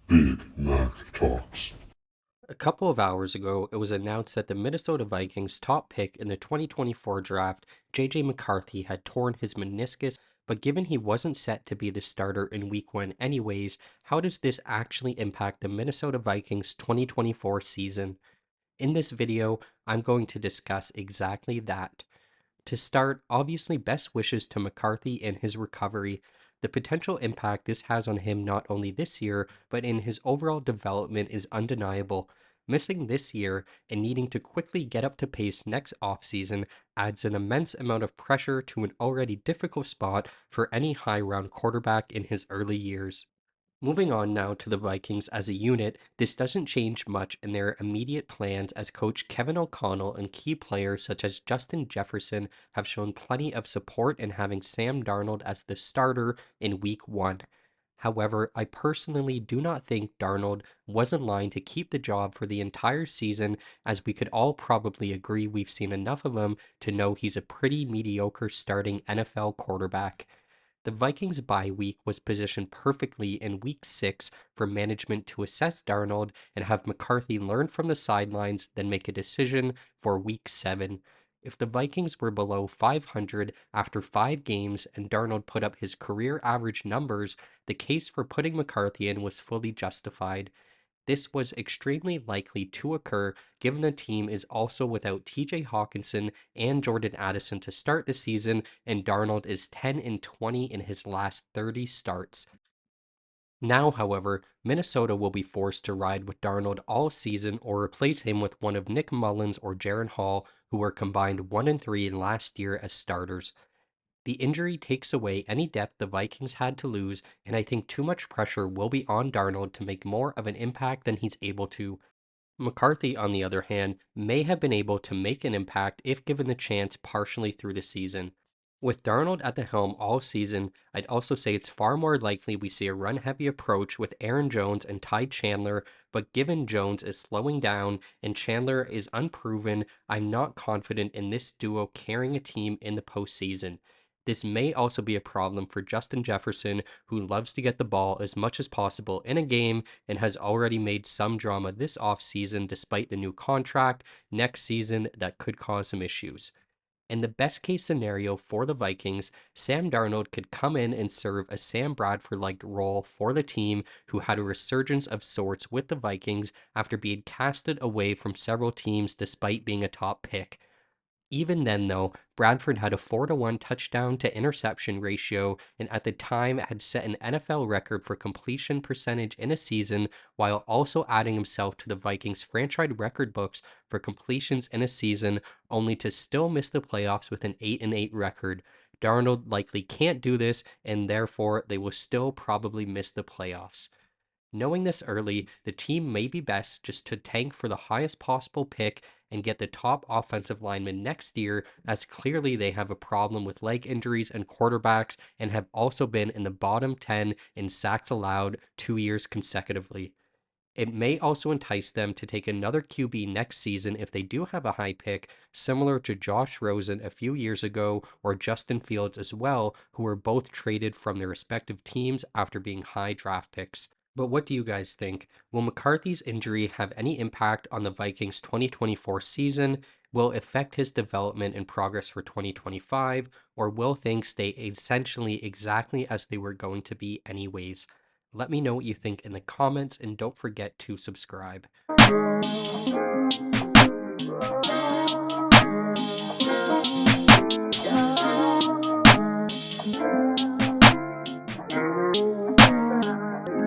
Big Mac Talks. A couple of hours ago, it was announced that the Minnesota Vikings' top pick in the 2024 draft, J.J. McCarthy, had torn his meniscus, but given he wasn't set to be the starter in week one anyways, how does this actually impact the Minnesota Vikings' 2024 season? In this video, I'm going to discuss exactly that. To start, obviously, best wishes to McCarthy in his recovery. The potential impact this has on him not only this year, but in his overall development is undeniable. Missing this year and needing to quickly get up to pace next offseason adds an immense amount of pressure to an already difficult spot for any high round quarterback in his early years. Moving on now to the Vikings as a unit, this doesn't change much in their immediate plans as coach Kevin O'Connell and key players such as Justin Jefferson have shown plenty of support in having Sam Darnold as the starter in week one. However, I personally do not think Darnold was in line to keep the job for the entire season, as we could all probably agree we've seen enough of him to know he's a pretty mediocre starting NFL quarterback. The Vikings' bye week was positioned perfectly in week 6 for management to assess Darnold and have McCarthy learn from the sidelines, then make a decision for week 7. If the Vikings were below 500 after 5 games and Darnold put up his career average numbers, the case for putting McCarthy in was fully justified. This was extremely likely to occur given the team is also without TJ Hawkinson and Jordan Addison to start the season, and Darnold is 10-20 in his last 30 starts. Now, however, Minnesota will be forced to ride with Darnold all season or replace him with one of Nick Mullins or Jaron Hall, who were combined 1-3 last year as starters. The injury takes away any depth the Vikings had to lose, and I think too much pressure will be on Darnold to make more of an impact than he's able to. McCarthy, on the other hand, may have been able to make an impact if given the chance partially through the season. With Darnold at the helm all season, I'd also say it's far more likely we see a run heavy approach with Aaron Jones and Ty Chandler, but given Jones is slowing down and Chandler is unproven, I'm not confident in this duo carrying a team in the postseason. This may also be a problem for Justin Jefferson, who loves to get the ball as much as possible in a game and has already made some drama this offseason despite the new contract next season that could cause some issues. In the best case scenario for the Vikings, Sam Darnold could come in and serve a Sam Bradford like role for the team who had a resurgence of sorts with the Vikings after being casted away from several teams despite being a top pick. Even then, though, Bradford had a 4-1 touchdown to interception ratio and at the time had set an NFL record for completion percentage in a season while also adding himself to the Vikings franchise record books for completions in a season, only to still miss the playoffs with an 8-8 record. Darnold likely can't do this, and therefore they will still probably miss the playoffs. Knowing this early, the team may be best just to tank for the highest possible pick and get the top offensive lineman next year, as clearly they have a problem with leg injuries and quarterbacks and have also been in the bottom 10 in sacks allowed 2 years consecutively. It may also entice them to take another QB next season if they do have a high pick, similar to Josh Rosen a few years ago or Justin Fields as well, who were both traded from their respective teams after being high draft picks. But what do you guys think? Will McCarthy's injury have any impact on the Vikings' 2024 season? Will it affect his development and progress for 2025? Or will things stay essentially exactly as they were going to be anyways? Let me know what you think in the comments and don't forget to subscribe.